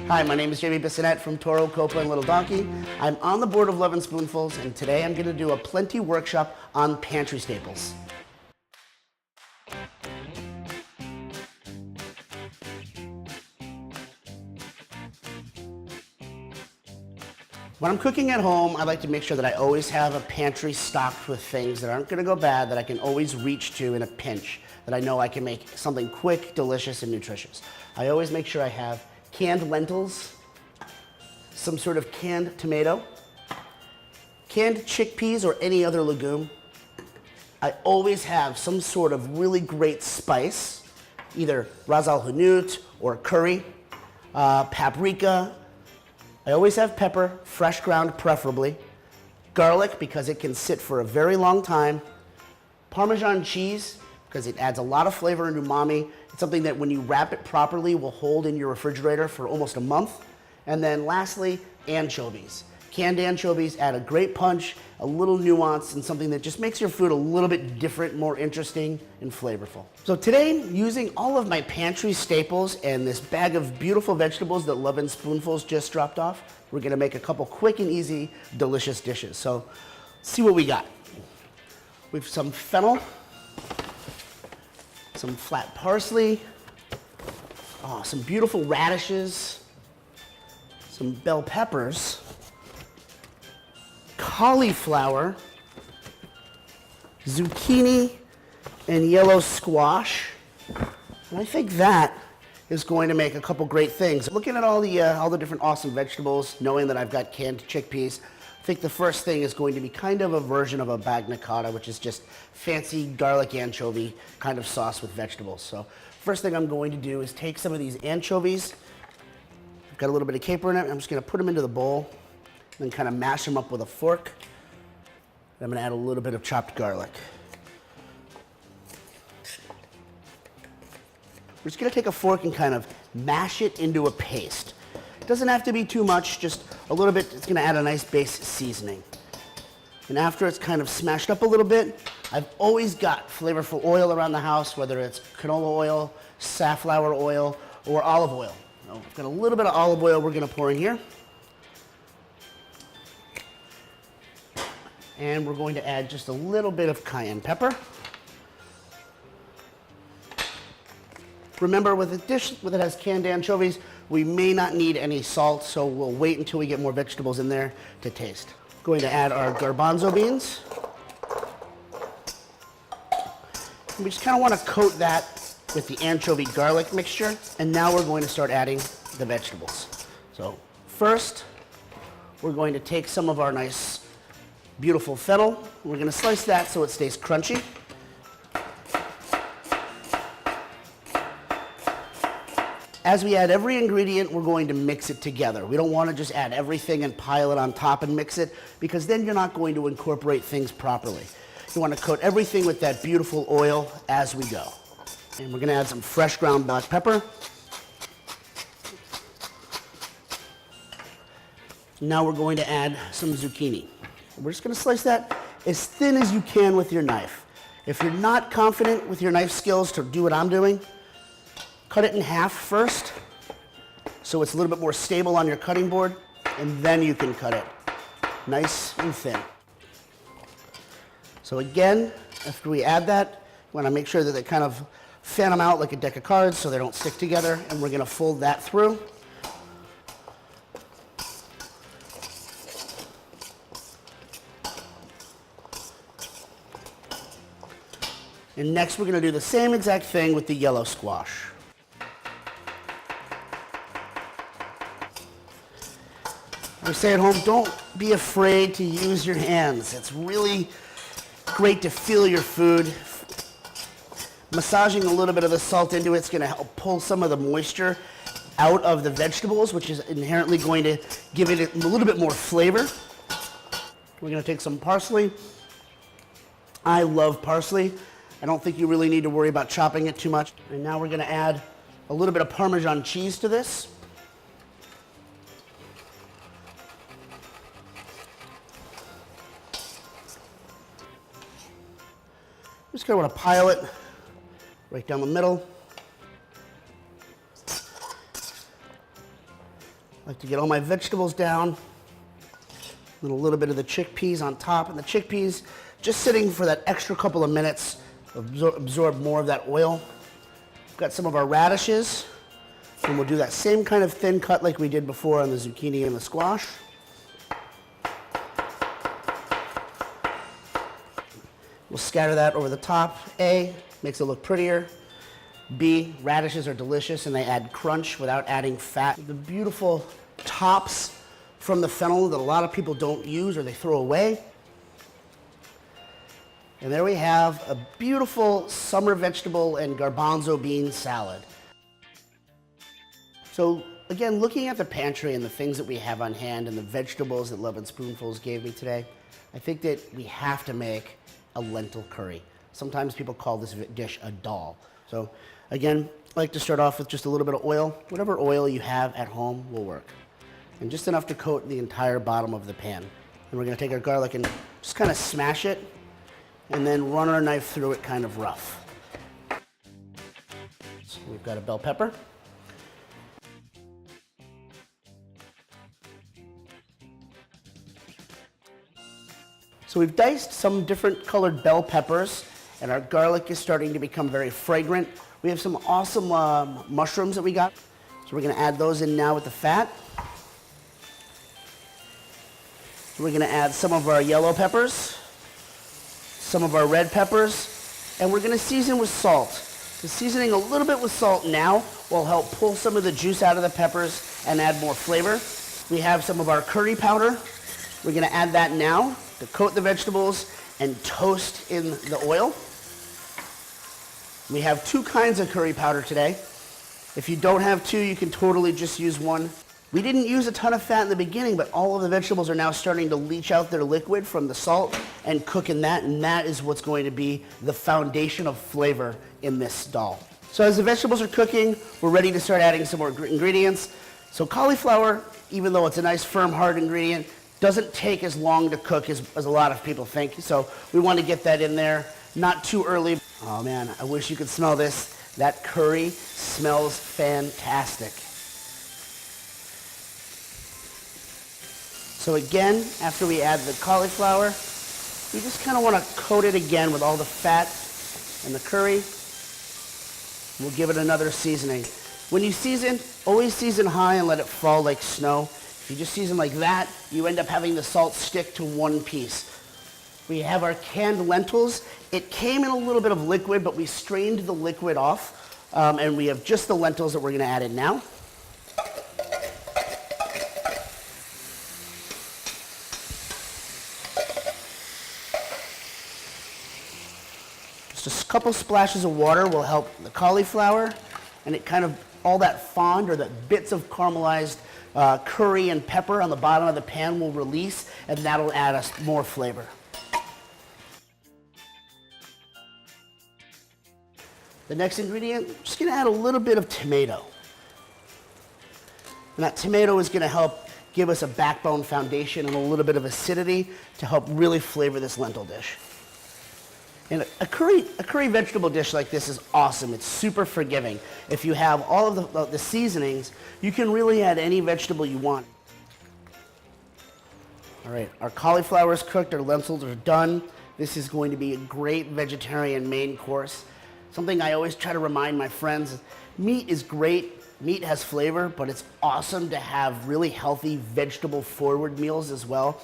Hi, my name is Bissonnette from Toro, Copa, and Little Donkey. I'm on the board of Lovin' Spoonfuls, and today I'm going to do a plenty workshop on pantry staples. When I'm cooking at home, I like to make sure that I always have a pantry stocked with things that aren't going to go bad, that I can always reach to in a pinch, that I know I can make something quick, delicious, and nutritious. I always make sure I have canned lentils, some sort of canned tomato, canned chickpeas or any other legume. I always have some sort of really great spice, either ras al hanout or curry, paprika. I always have pepper, fresh ground preferably, garlic because it can sit for a very long time, Parmesan cheese because it adds a lot of flavor and umami. It's something that when you wrap it properly will hold in your refrigerator for almost a month. And then lastly, anchovies. Canned anchovies add a great punch, a little nuance, and something that just makes your food a little bit different, more interesting, and flavorful. So today, using all of my pantry staples and this bag of beautiful vegetables that Lovin' Spoonfuls just dropped off, we're gonna make a couple quick and easy, delicious dishes. So let's see what we got. We have some fennel, some flat parsley, some beautiful radishes, some bell peppers, cauliflower, zucchini, and yellow squash. And I think that is going to make a couple great things. Looking at all the different awesome vegetables, knowing that I've got canned chickpeas, I think the first thing is going to be kind of a version of a bagna cotta, which is just fancy garlic anchovy kind of sauce with vegetables. So first thing I'm going to do is take some of these anchovies. I've got a little bit of caper in it. I'm just going to put them into the bowl, then kind of mash them up with a fork. I'm going to add a little bit of chopped garlic. We're just going to take a fork and kind of mash it into a paste. It doesn't have to be too much, just a little bit. It's going to add a nice base seasoning. And after it's kind of smashed up a little bit, I've always got flavorful oil around the house, whether it's canola oil, safflower oil, or olive oil. So I've got a little bit of olive oil we're going to pour in here. And we're going to add just a little bit of cayenne pepper. Remember, with a dish that has canned anchovies, we may not need any salt, so we'll wait until we get more vegetables in there to taste. Going to add our garbanzo beans. And we just kind of want to coat that with the anchovy garlic mixture. And now we're going to start adding the vegetables. So first, we're going to take some of our nice, beautiful fennel. We're going to slice that so it stays crunchy. As we add every ingredient, we're going to mix it together. We don't want to just add everything and pile it on top and mix it, because then you're not going to incorporate things properly. You want to coat everything with that beautiful oil as we go. And we're going to add some fresh ground black pepper. Now we're going to add some zucchini. We're just going to slice that as thin as you can with your knife. If you're not confident with your knife skills to do what I'm doing, cut it in half first, so it's a little bit more stable on your cutting board, and then you can cut it nice and thin. So again, after we add that, we want to make sure that they kind of fan them out like a deck of cards so they don't stick together, and we're going to fold that through. And next we're going to do the same exact thing with the yellow squash. I say at home, don't be afraid to use your hands. It's really great to feel your food. Massaging a little bit of the salt into it's going to help pull some of the moisture out of the vegetables, which is inherently going to give it a little bit more flavor. We're going to take some parsley. I love parsley. I don't think you really need to worry about chopping it too much. And now we're going to add a little bit of Parmesan cheese to this. Just kind of want to pile it right down the middle. I like to get all my vegetables down. And a little bit of the chickpeas on top. And the chickpeas just sitting for that extra couple of minutes, absorb more of that oil. We've got some of our radishes. And we'll do that same kind of thin cut like we did before on the zucchini and the squash. We'll scatter that over the top. A, makes it look prettier. B, radishes are delicious and they add crunch without adding fat. The beautiful tops from the fennel that a lot of people don't use or they throw away. And there we have a beautiful summer vegetable and garbanzo bean salad. So again, looking at the pantry and the things that we have on hand and the vegetables that Lovin' Spoonfuls gave me today, I think that we have to make a lentil curry. Sometimes people call this dish a dal. So again, I like to start off with just a little bit of oil. Whatever oil you have at home will work. And just enough to coat the entire bottom of the pan. And we're gonna take our garlic and just kind of smash it and then run our knife through it kind of rough. So we've got a bell pepper. So we've diced some different colored bell peppers and our garlic is starting to become very fragrant. We have some awesome mushrooms that we got. So we're gonna add those in now with the fat. We're gonna add some of our yellow peppers, some of our red peppers, and we're gonna season with salt. So seasoning a little bit with salt now will help pull some of the juice out of the peppers and add more flavor. We have some of our curry powder. We're gonna add that now to coat the vegetables and toast in the oil. We have two kinds of curry powder today. If you don't have two, you can totally just use one. We didn't use a ton of fat in the beginning, but all of the vegetables are now starting to leach out their liquid from the salt and cook in that, and that is what's going to be the foundation of flavor in this dal. So as the vegetables are cooking, we're ready to start adding some more ingredients. So cauliflower, even though it's a nice firm hard ingredient, doesn't take as long to cook as a lot of people think. So we want to get that in there, not too early. Oh man, I wish you could smell this. That curry smells fantastic. So again, after we add the cauliflower, we just kind of want to coat it again with all the fat and the curry. We'll give it another seasoning. When you season, always season high and let it fall like snow. If you just season like that, you end up having the salt stick to one piece. We have our canned lentils. It came in a little bit of liquid, but we strained the liquid off, and we have just the lentils that we're going to add in now. Just a couple splashes of water will help the cauliflower, and it kind of, all that fond or that bits of caramelized curry and pepper on the bottom of the pan will release, and that'll add us more flavor. The next ingredient, just gonna add a little bit of tomato. And that tomato is gonna help give us a backbone foundation and a little bit of acidity to help really flavor this lentil dish. And a curry vegetable dish like this is awesome. It's super forgiving. If you have all of the seasonings, you can really add any vegetable you want. All right, our cauliflower is cooked, our lentils are done. This is going to be a great vegetarian main course. Something I always try to remind my friends, meat is great, meat has flavor, but it's awesome to have really healthy vegetable forward meals as well.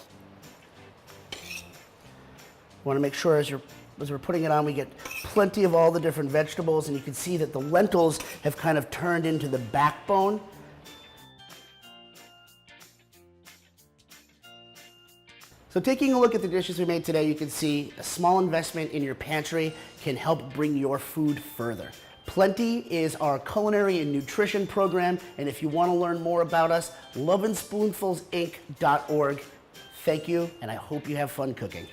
Want to make sure as we're putting it on, we get plenty of all the different vegetables, and you can see that the lentils have kind of turned into the backbone. So taking a look at the dishes we made today, you can see a small investment in your pantry can help bring your food further. Plenty is our culinary and nutrition program, and if you want to learn more about us, lovinSpoonfulsinc.org. Thank you, and I hope you have fun cooking.